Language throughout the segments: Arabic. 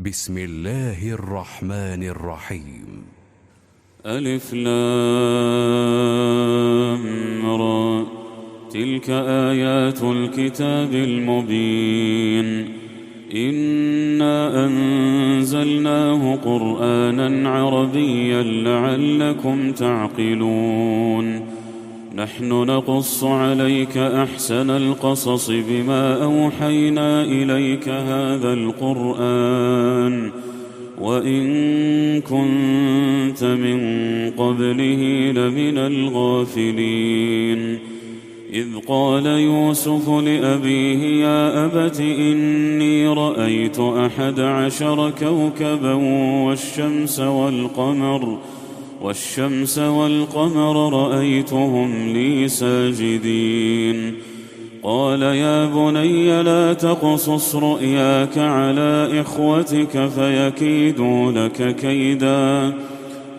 بسم الله الرحمن الرحيم. ألف لام را، تلك آيات الكتاب المبين. إنا أنزلناه قرآنا عربيا لعلكم تعقلون. نحن نقص عليك أحسن القصص بما أوحينا إليك هذا القرآن وإن كنت من قبله لمن الغافلين. إذ قال يوسف لأبيه يا أبت إني رأيت 11 كوكبا والشمس والقمر رأيتهم لي ساجدين. قال يا بني لا تقصص رؤياك على إخوتك فيكيدوا لك كيدا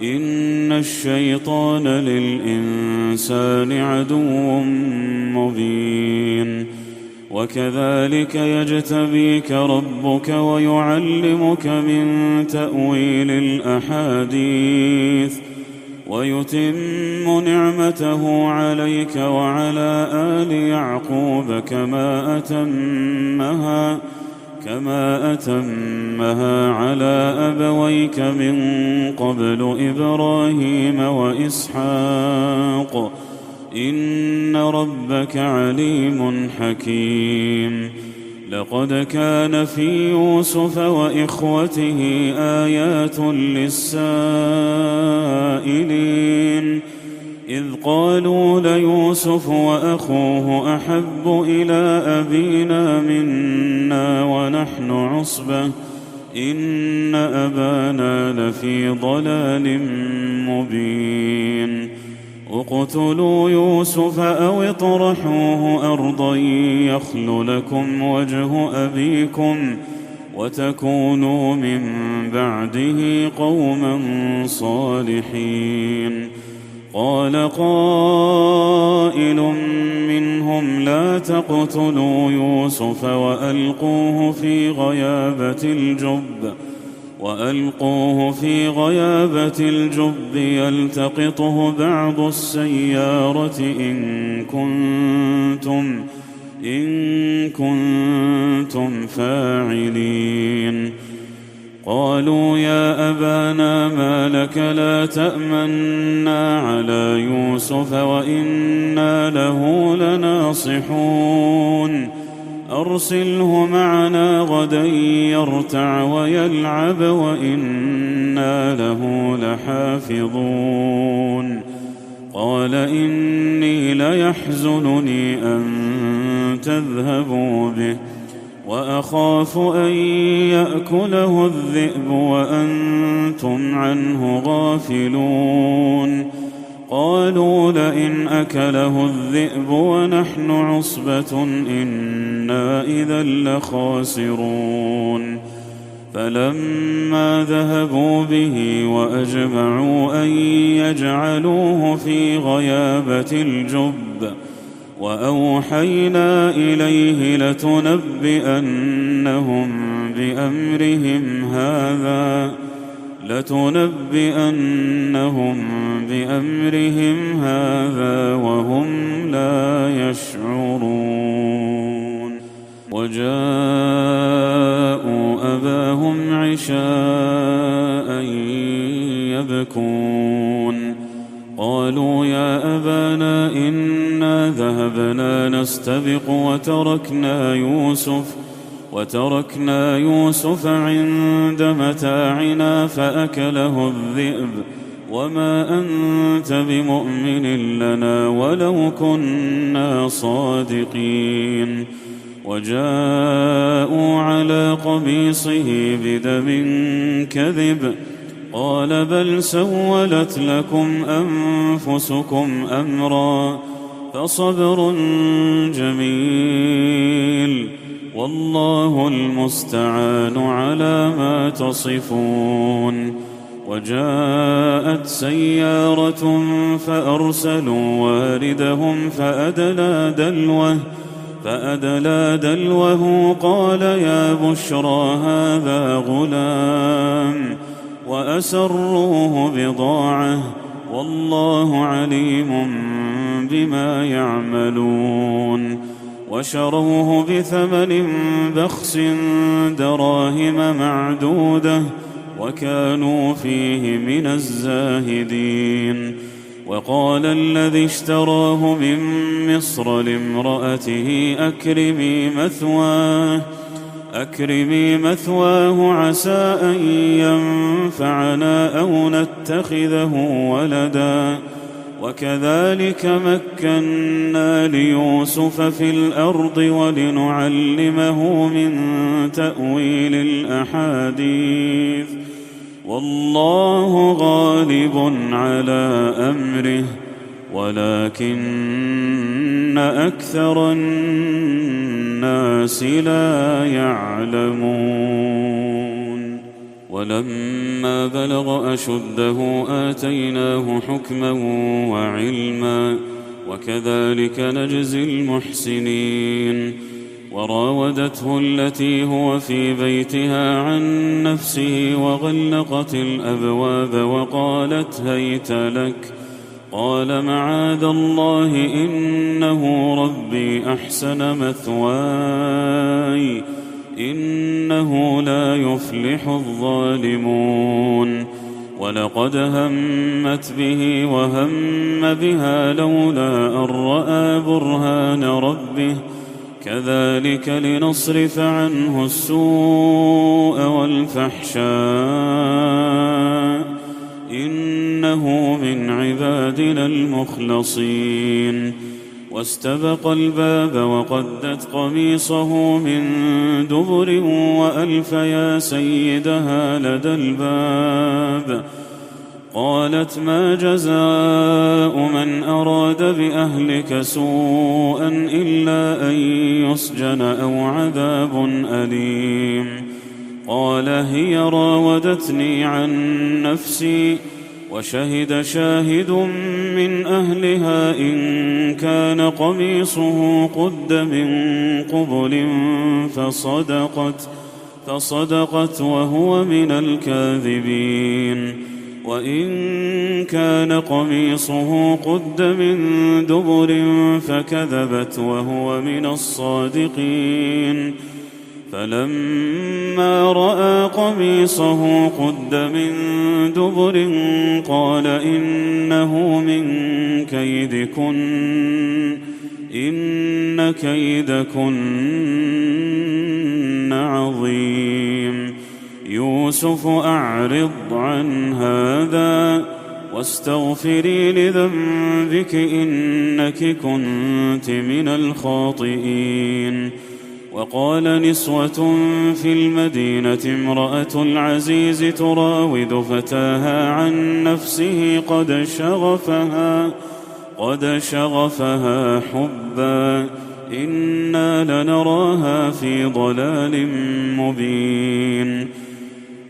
إن الشيطان للإنسان عدو مبين. وكذلك يجتبيك ربك ويعلمك من تأويل الأحاديث ويتم نعمته عليك وعلى آل يعقوب كما أتمها على أبويك من قبل إبراهيم وإسحاق إن ربك عليم حكيم. لقد كان في يوسف وإخوته آيات للسائلين إذ قالوا ليوسف وأخوه أحب إلى أبينا منا ونحن عصبة إن أبانا لفي ضلال مبين. اقتلوا يوسف أو اطرحوه أرضا يخل لكم وجه أبيكم وتكونوا من بعده قوما صالحين. قال قائل منهم لا تقتلوا يوسف وألقوه في غيابة الجب يلتقطه بعض السيارة إن كنتم فاعلين. قالوا يا أبانا ما لك لا تأمنا على يوسف وإنا له لناصحون أرسله معنا غدا يرتع ويلعب وإنا له لحافظون. قال إني ليحزنني أن تذهبوا به وأخاف أن يأكله الذئب وأنتم عنه غافلون. قالوا لئن أكله الذئب ونحن عصبة إنا إذا لخاسرون. فلما ذهبوا به وأجمعوا أن يجعلوه في غيابة الجب وأوحينا إليه لتنبئنهم بأمرهم هذا وهم لا يشعرون. وجاءوا أباهم عشاء يبكون. قالوا يا أبانا إنا ذهبنا نستبق وتركنا يوسف عند متاعنا فأكله الذئب وما أنت بمؤمن لنا ولو كنا صادقين. وجاءوا على قميصه بدم كذب قال بل سولت لكم أنفسكم أمرا فصبر جميل والله المستعان على ما تصفون. وجاءت سيارة فأرسلوا واردهم فأدلى دلوه فأدلى دلوه قال يا بشرى هذا غلام وأسروه بضاعة والله عليم بما يعملون وشروه بثمن بخس دراهم معدودة وكانوا فيه من الزاهدين. وقال الذي اشتراه من مصر لامرأته أكرمي مثواه عسى أن ينفعنا أو نتخذه ولدا وكذلك مكنا ليوسف في الأرض ولنعلمه من تأويل الأحاديث والله غالب على أمره ولكن أكثر الناس لا يعلمون. ولما بلغ أشده آتيناه حكما وعلما وكذلك نجزي المحسنين. وراودته التي هو في بيتها عن نفسه وغلقت الأبواب وقالت هيت لك قال معاذ الله إنه ربي أحسن مثواي إنه لا يفلح الظالمون. ولقد همت به وهم بها لولا أن رأى برهان ربه كذلك لنصرف عنه السوء والفحشاء إنه من عبادنا المخلصين. واستبق الباب وقدت قميصه من دبر وألف يا سيدها لدى الباب. قالت ما جزاء من أراد بأهلك سوءا إلا أن يسجن أو عذاب أليم. قال هي راودتني عن نفسي وشهد شاهد من أهلها إن كان قميصه قد من قبل فصدقت وهو من الكاذبين وإن كان قميصه قد من دبر فكذبت وهو من الصادقين. فلما رأى قميصه قد من دبر قال إنه من كيدكن إن كيدكن عظيم. يوسف أعرض عن هذا واستغفري لذنبك إنك كنت من الخاطئين. وقال نسوة في المدينة امرأة العزيز تراود فتاها عن نفسه قد شغفها حبا إنا لنراها في ضلال مبين.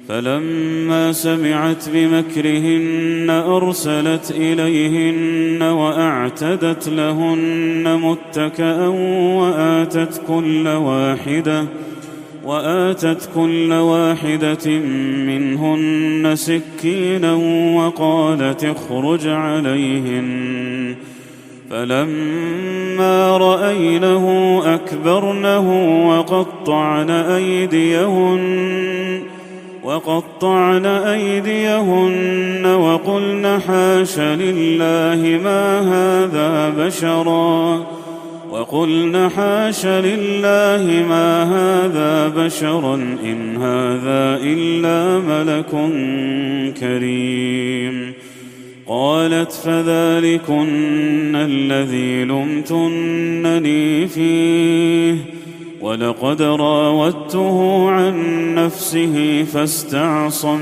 فلما سمعت بمكرهن أرسلت إليهن وأعتدت لهن متكأ وآتت كل واحدة منهن سكينا وقالت اخرج عليهن. فلما رأينه أكبرنه وقطعن أيديهن وقلن حاش لله ما هذا بشرا إن هذا إلا ملك كريم. قالت فذلكن الذي لمتنني فيه ولقد راودته عن نفسه فاستعصم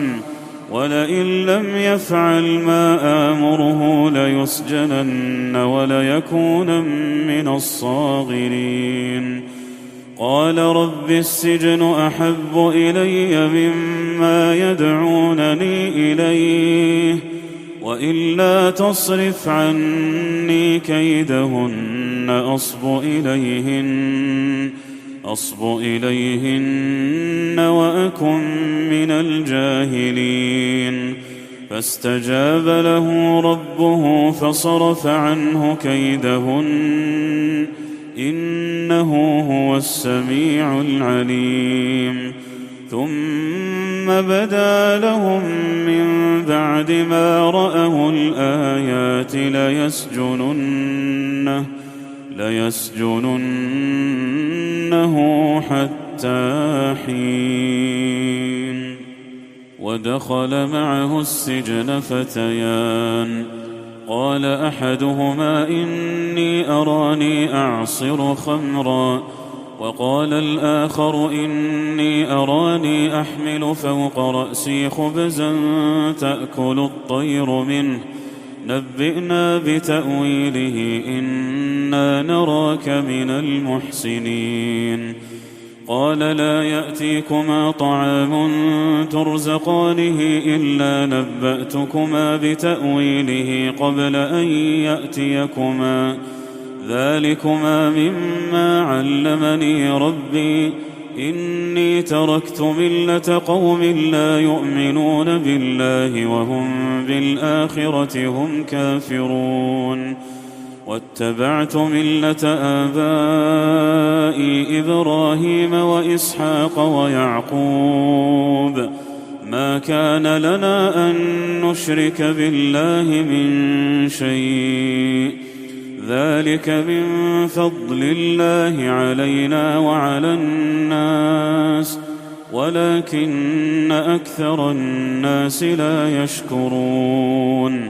ولئن لم يفعل ما آمره ليسجنن وليكون من الصاغرين. قال رب السجن أحب إلي مما يدعونني إليه وإلا تصرف عني كيدهن أصب إليهن وأكن من الجاهلين. فاستجاب له ربه فصرف عنه كيدهن إنه هو السميع العليم. ثم بدا لهم من بعد ما رأوا الآيات ليسجننه حتى حين. ودخل معه السجن فتيان، قال أحدهما إني أراني أعصر خمرا، وقال الآخر إني أراني أحمل فوق رأسي خبزا تأكل الطير منه، نبئنا بتأويله إنا نراك من المحسنين. قال لا يأتيكما طعام ترزقانه إلا نبأتكما بتأويله قبل أن يأتيكما، ذلكما مما علمني ربي، إني تركت ملة قوم لا يؤمنون بالله وهم بالآخرة هم كافرون، واتبعت ملة آبائي إبراهيم وإسحاق ويعقوب، ما كان لنا أن نشرك بالله من شيء، ذلك من فضل الله علينا وعلى الناس ولكن أكثر الناس لا يشكرون.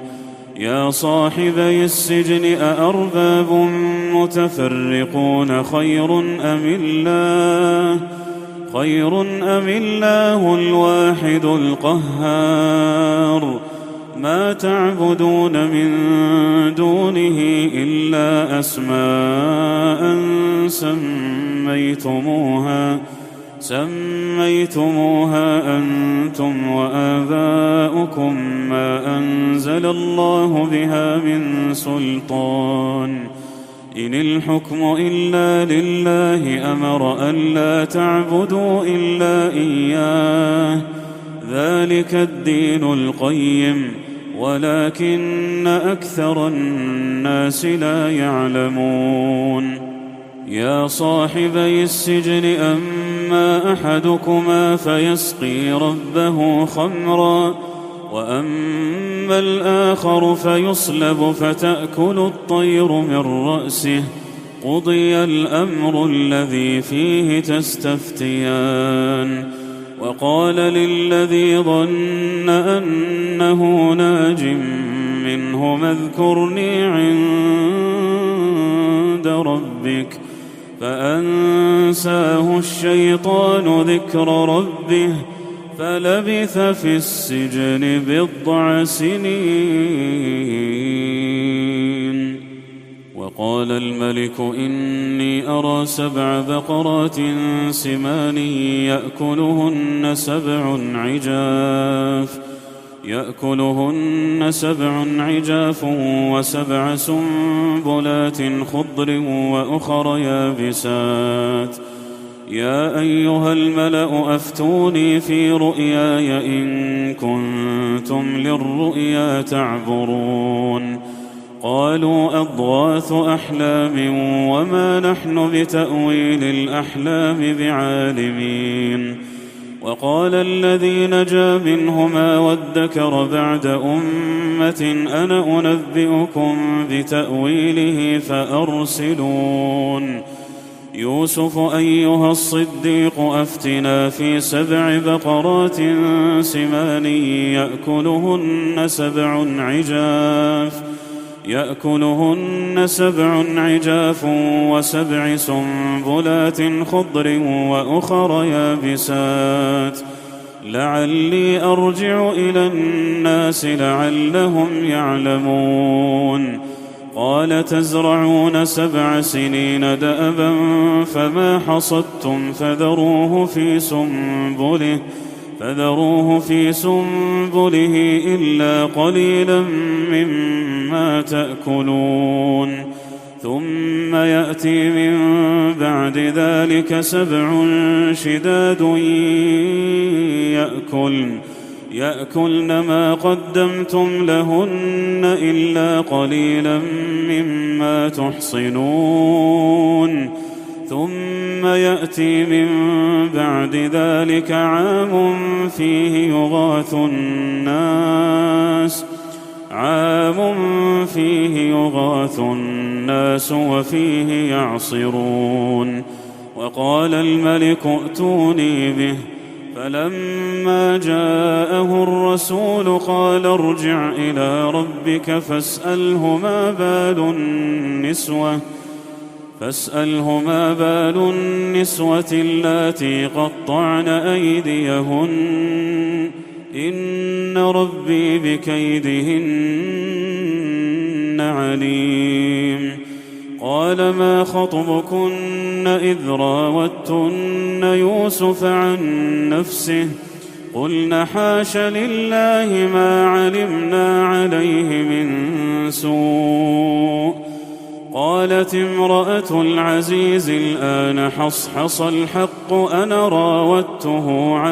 يا صاحبي السجن أأرباب متفرقون خير أم الله الواحد القهار. ما تعبدون من دونه إلا أسماء سميتموها أنتم وآباؤكم ما أنزل الله بها من سلطان، إن الحكم إلا لله أمر ألا تعبدوا إلا إياه، ذلك الدين القيم ولكن أكثر الناس لا يعلمون. يا صاحبي السجن أما أحدكما فيسقي ربه خمرا، وأما الآخر فيصلب فتأكل الطير من رأسه، قضي الأمر الذي فيه تستفتيان. وقال للذي ظن أنه ناج منهما اذكرني عند ربك، فأنساه الشيطان ذكر ربه فلبث في السجن بضع سنين. وقال الملك إني أرى 7 بقرات سمان يأكلهن 7 عجاف و7 سنبلات خضر وأخر يابسات. يا أيها الملأ أفتوني في رؤياي إن كنتم للرؤيا تعبرون. قالوا أضغاث أحلام وما نحن بتأويل الأحلام بعالمين. وقال الذي نجا منهما وادكر بعد أمة أنا أنبئكم بتأويله فأرسلون. يوسف أيها الصديق أفتنا في 7 بقرات سمان يأكلهن 7 عجاف و7 سنبلات خضر وأخر يابسات لعلي أرجع إلى الناس لعلهم يعلمون. قال تزرعون 7 سنين دأبا فما حصدتم فذروه في سنبله إلا قليلا مما تأكلون. ثم يأتي من بعد ذلك 7 شداد يأكلن ما قدمتم لهن إلا قليلا مما تحصنون ثم يأتي من بعد ذلك عام فيه يغاث الناس وفيه يعصرون. وقال الملك ائتوني به، فلما جاءه الرسول قال ارجع إلى ربك فاسأله ما بال النسوة اللاتي قطعن أيديهن إن ربي بكيدهن عليم. قال ما خطبكن إذ راوتن يوسف عن نفسه قلن حاش لله ما علمنا عليه من سوء. قالت امرأة العزيز الآن حصحص الحق أنا راودته عن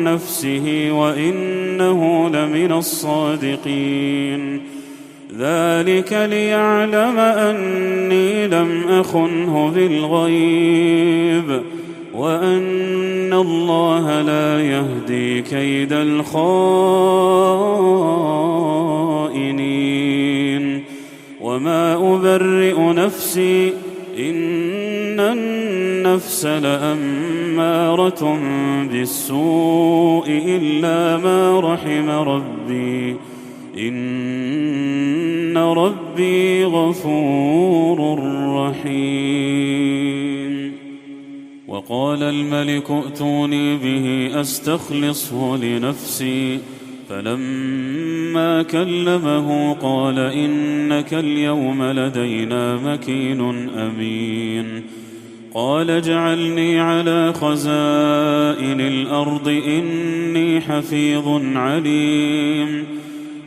نفسه وإنه لمن الصادقين. ذلك ليعلم أني لم أخنه بالغيب وأن الله لا يهدي كيد الخائنين. وما أبرئ نفسي إن النفس لأمارة بالسوء إلا ما رحم ربي إن ربي غفور رحيم. وقال الملك ائتوني به أستخلصه لنفسي، فلما كلمه قال إنك اليوم لدينا مكين أمين. قال اجعلني على خزائن الأرض إني حفيظ عليم.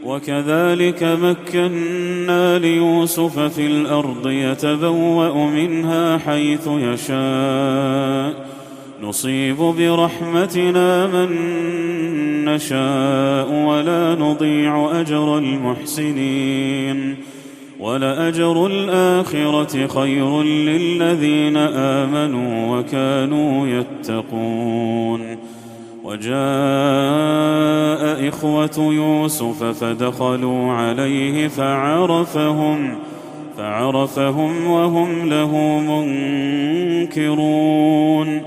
وكذلك مكنا ليوسف في الأرض يتبوأ منها حيث يشاء نصيب برحمتنا من نشاء ولا نضيع أجر المحسنين. ولأجر الآخرة خير للذين آمنوا وكانوا يتقون. وجاء إخوة يوسف فدخلوا عليه فعرفهم وهم له منكرون.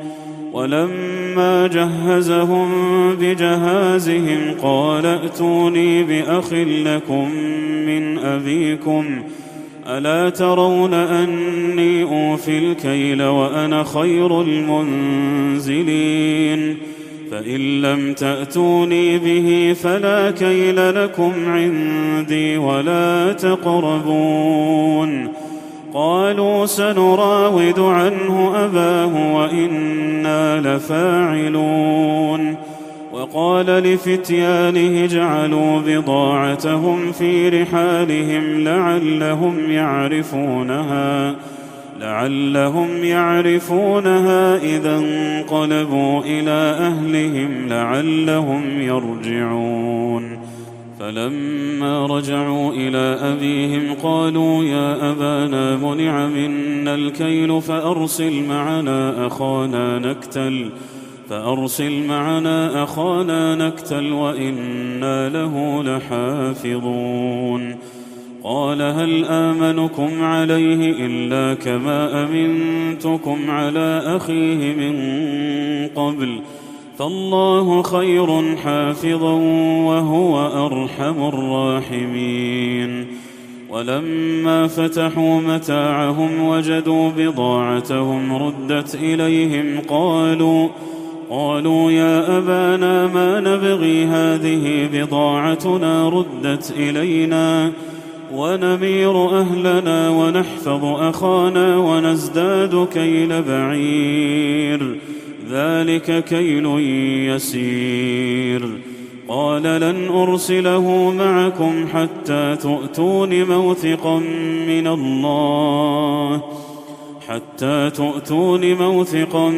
ولما جهزهم بجهازهم قال ائتوني بأخ لكم من أبيكم ألا ترون أني أوفي الكيل وأنا خير المنزلين. فإن لم تأتوني به فلا كيل لكم عندي ولا تقربون. قالوا سنراود عنه أباه وإنا لفاعلون. وقال لفتيانه اجعلوا بضاعتهم في رحالهم لعلهم يعرفونها إذا انقلبوا إلى أهلهم لعلهم يرجعون. فلما رجعوا إلى أبيهم قالوا يا أبانا منع منا الكيل فأرسل معنا أخانا نكتل وإنا له لحافظون. قال هل آمنكم عليه إلا كما أمنتكم على أخيه من قبل فالله خير حافظا وهو أرحم الراحمين. ولما فتحوا متاعهم وجدوا بضاعتهم ردت إليهم قالوا يا أبانا ما نبغي هذه بضاعتنا ردت إلينا ونمير أهلنا ونحفظ أخانا ونزداد كيل بعير ذلك كيل يسير. قال لن أرسله معكم حتى تؤتون موثقا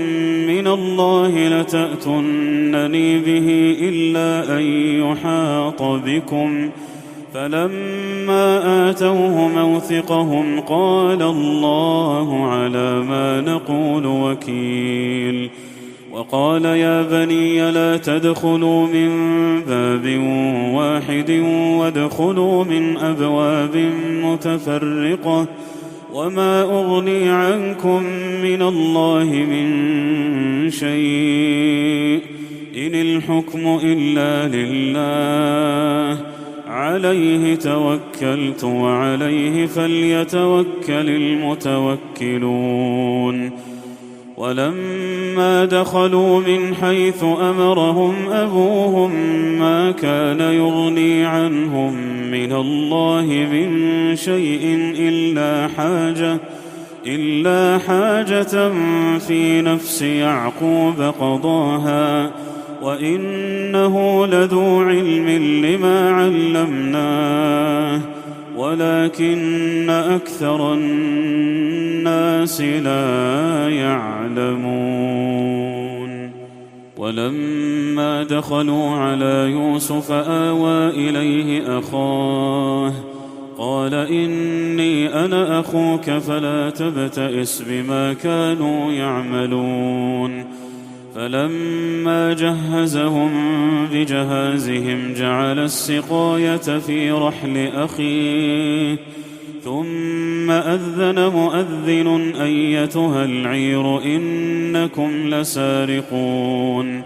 من الله لتأتونني به إلا أن يحاط بكم. فلما آتوه موثقهم قال الله على ما نقول وكيل. وقال يا بني لا تدخلوا من باب واحد وادخلوا من أبواب متفرقة وما أغني عنكم من الله من شيء إن الحكم إلا لله عليه توكلت وعليه فليتوكل المتوكلون. ولما دخلوا من حيث أمرهم أبوهم ما كان يغني عنهم من الله من شيء إلا حاجة في نفس يعقوب قضاها وإنه لذو علم لما علمناه ولكن أكثر الناس لا يعلمون. ولما دخلوا على يوسف آوى إليه أخاه قال إني أنا أخوك فلا تبتئس بما كانوا يعملون. فلما جهزهم بجهازهم جعل السقاية في رحل أخيه ثم أذن مؤذن أيتها العير إنكم لسارقون.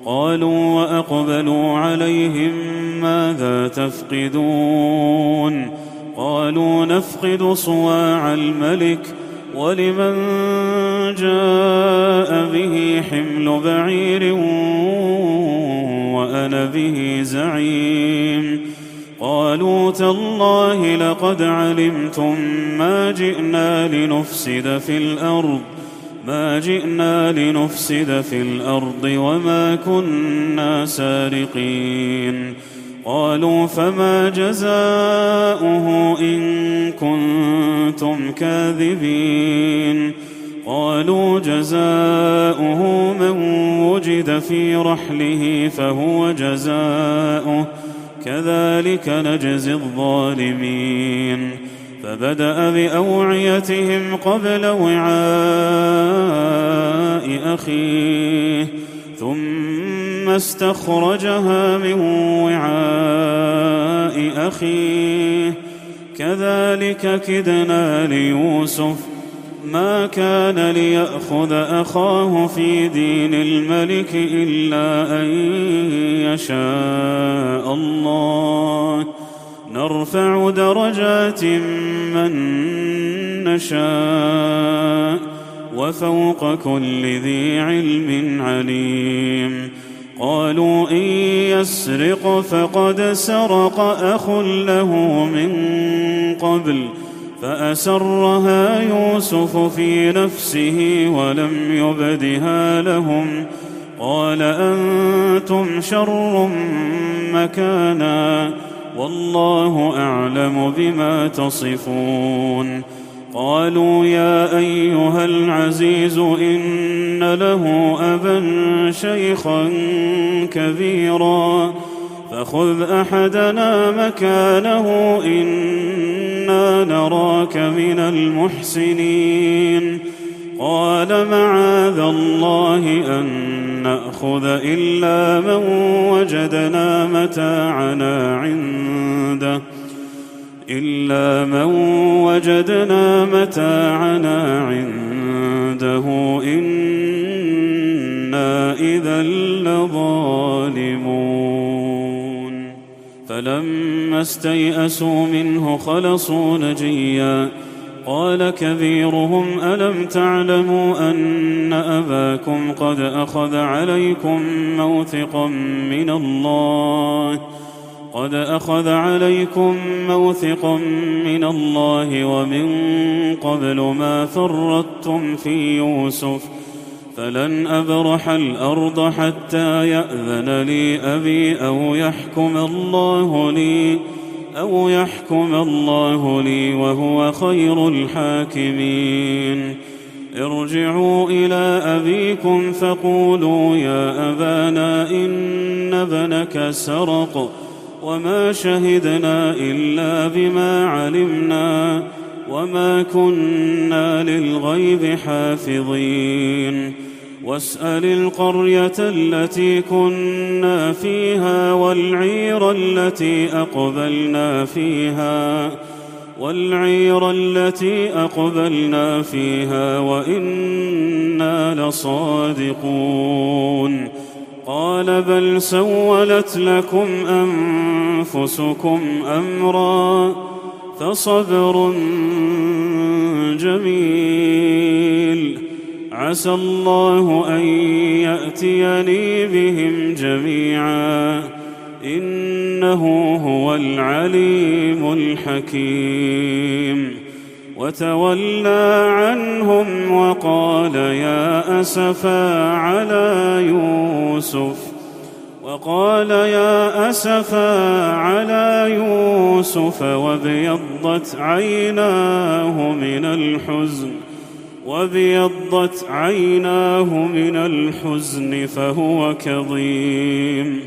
قالوا وأقبلوا عليهم ماذا تفقدون؟ قالوا نفقد صواع الملك ولمن جاء به حمل بعير وأنا به زعيم. قالوا تالله لقد علمتم ما جئنا لنفسد في الأرض وما كنا سارقين. قالوا فما جزاؤه إن كنتم كاذبين؟ قالوا جزاؤه من وجد في رحله فهو جزاؤه كذلك نجزي الظالمين. فبدأ بأوعيتهم قبل وعاء أخيه ثم استخرجها من وعاء أخيه كذلك كدنا ليوسف ما كان ليأخذ أخاه في دين الملك إلا أن يشاء الله نرفع درجات من نشاء وفوق كل ذي علم عليم. قالوا إن يسرق فقد سرق أخ له من قبل فأسرها يوسف في نفسه ولم يبدها لهم. قال أنتم شر مكانا والله أعلم بما تصفون. قالوا يا أيها العزيز إن له أبا شيخا كبيرا فخذ أحدنا مكانه إنا نراك من المحسنين. قال معاذ الله أن نأخذ إلا من وجدنا متاعنا عنده إنا إذا لظالمون. فلما استيئسوا منه خلصوا نجيا. قال كبيرهم ألم تعلموا أن أباكم قد أخذ عليكم موثقا من الله ومن قبل ما فرطتم في يوسف فلن أبرح الأرض حتى يأذن لي أبي أو يحكم الله لي وهو خير الحاكمين. ارجعوا إلى أبيكم فقولوا يا أبانا إن ابنك سرق وما شهدنا إلا بما علمنا وما كنا للغيب حافظين. واسأل القرية التي كنا فيها والعير التي أقبلنا فيها وإنا لصادقون. قال بل سولت لكم أنفسكم أمرا فصبر جميل عسى الله أن يأتيني بهم جميعا إنه هو العليم الحكيم. وتولى عنهم وقال يا أسفا على يوسف وابيضت عيناه من الحزن فهو كظيم.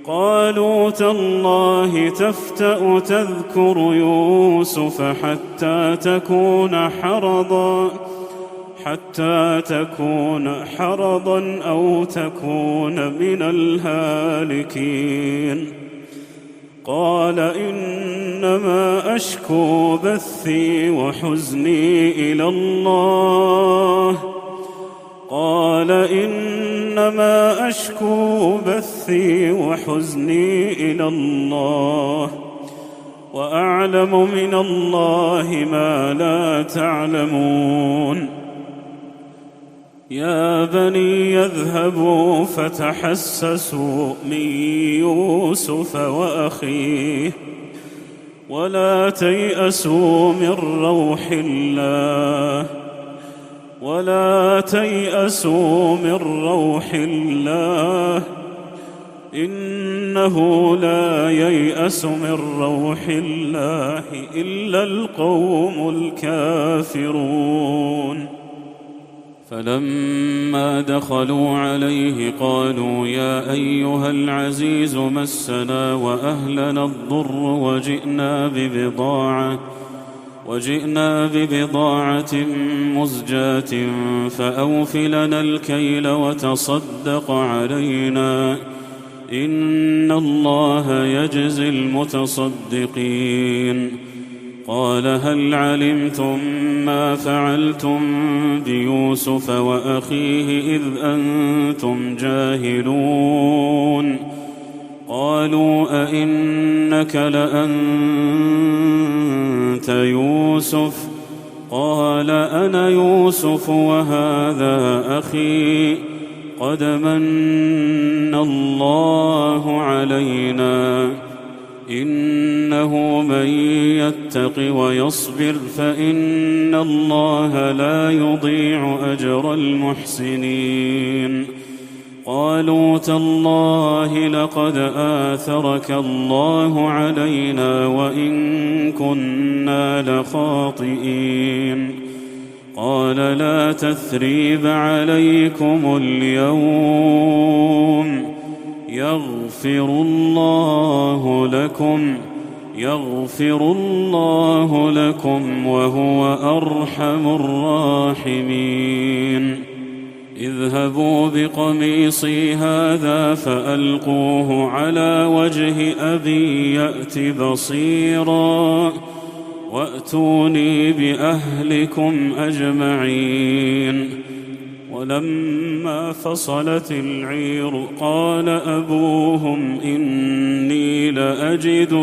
قالوا تالله تفتأ تذكر يوسف حتى تكون حرضا أو تكون من الهالكين. قال إنما أشكو بثي وحزني إلى الله وأعلم من الله ما لا تعلمون. يا بني يذهبوا فتحسسوا من يوسف وأخيه ولا تيأسوا من روح الله إنه لا ييأس من روح الله إلا القوم الكافرون. فلما دخلوا عليه قالوا يا أيها العزيز مسنا وأهلنا الضر وجئنا ببضاعة مزجاة فأوف لنا الكيل وتصدق علينا إن الله يجزي المتصدقين. قال هل علمتم ما فعلتم بيوسف وأخيه إذ أنتم جاهلون؟ قالوا أئنك لأنت يوسف؟ قال أنا يوسف وهذا أخي قد من الله علينا إنه من يتق ويصبر فإن الله لا يضيع أجر المحسنين. قالوا تالله لقد آثرك الله علينا وإن كنا لخاطئين. قال لا تثريب عليكم اليوم يغفر الله لكم وهو أرحم الراحمين. اذهبوا بقميصي هذا فألقوه على وجه أبي يأت بصيرا وأتوني بأهلكم أجمعين. ولما فصلت العير قال أبوهم إني لأجد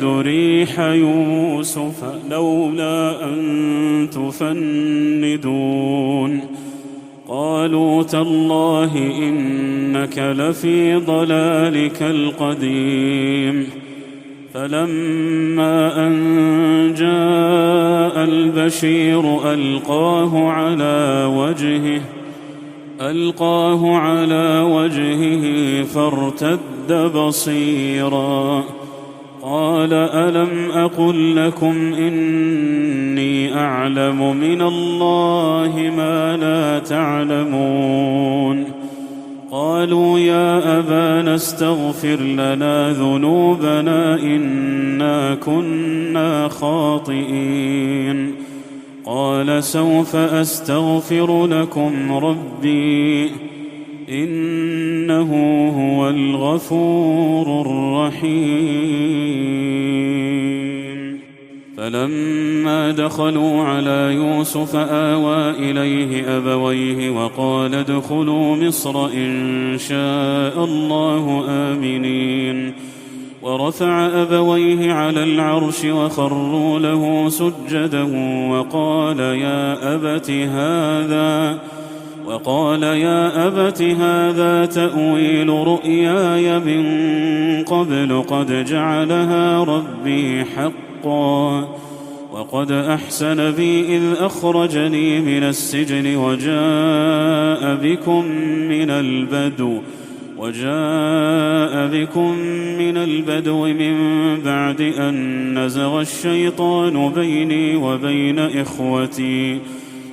ريح يوسف لولا أن تفندون. قالوا تالله إنك لفي ضلالك القديم. فلما أن جاء البشير ألقاه على وجهه فارتد بصيرا قال ألم أقل لكم إني أعلم من الله ما لا تعلمون قالوا يا أبانا استغفر لنا ذنوبنا إنا كنا خاطئين قال سوف أستغفر لكم ربي إنه هو الغفور الرحيم فلما دخلوا على يوسف آوى إليه أبويه وقال ادخلوا مصر إن شاء الله آمنين ورفع أبويه على العرش وخروا له سجدا وقال يا أبت هذا تأويل رؤياي من قبل قد جعلها ربي حقا وقد أحسن بي إذ أخرجني من السجن وجاء بكم من البدو من بعد أن نزغ الشيطان بيني وبين إخوتي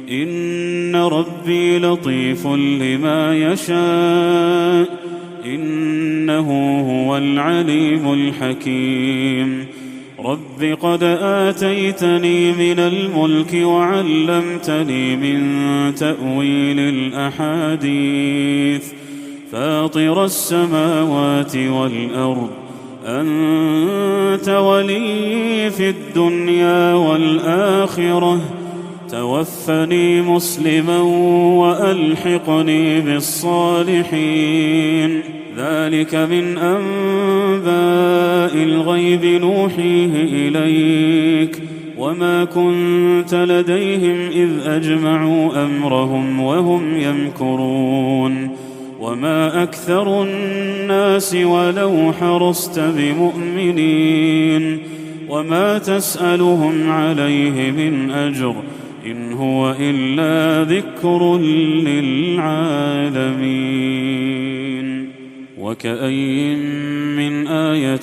إن ربي لطيف لما يشاء إنه هو العليم الحكيم رب قد آتيتني من الملك وعلمتني من تأويل الأحاديث فاطر السماوات والأرض أنت ولي في الدنيا والآخرة توفني مسلما وألحقني بالصالحين ذلك من أنباء الغيب نوحيه إليك وما كنت لديهم إذ أجمعوا أمرهم وهم يمكرون وما أكثر الناس ولو حرصت بمؤمنين وما تسألهم عليه من أجر إن هو إلا ذكر للعالمين وكأين من آية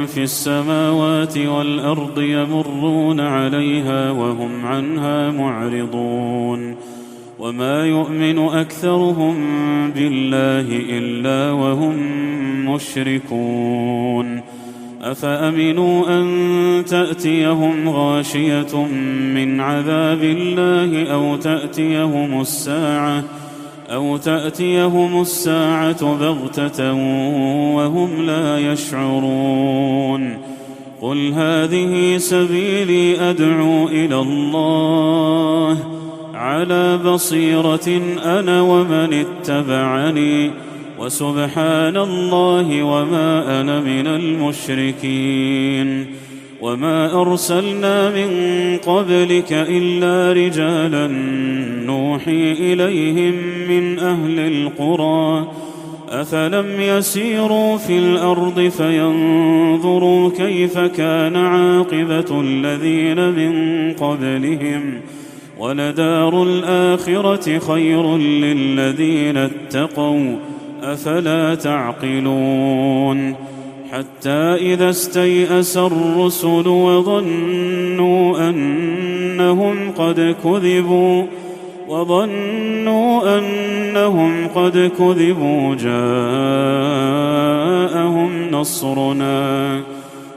في السماوات والأرض يمرون عليها وهم عنها معرضون وما يؤمن أكثرهم بالله إلا وهم مشركون أفأمنوا أن تأتيهم غاشية من عذاب الله أو تأتيهم الساعة بغتة وهم لا يشعرون قل هذه سبيلي أدعو إلى الله على بصيرة أنا ومن اتبعني وسبحان الله وما أنا من المشركين وما أرسلنا من قبلك إلا رجالا نوحي إليهم من أهل القرى أفلم يسيروا في الأرض فينظروا كيف كان عاقبة الذين من قبلهم ولدار الآخرة خير للذين اتقوا أفلا تعقلون حتى إذا استيأس الرسل وظنوا أنهم قد كذبوا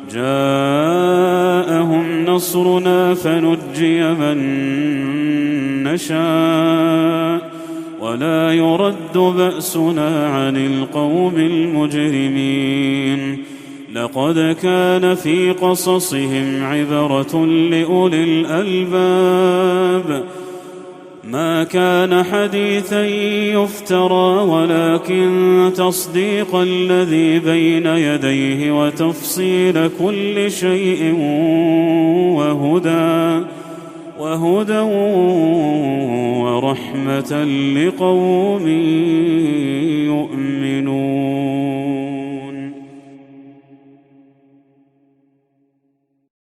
جاءهم نصرنا فنجي من نشاء ولا يرد بأسنا عن القوم المجرمين لقد كان في قصصهم عبرة لأولي الألباب ما كان حديثا يفترى ولكن تصديق الذي بين يديه وتفصيل كل شيء وهدى ورحمة لقوم يؤمنون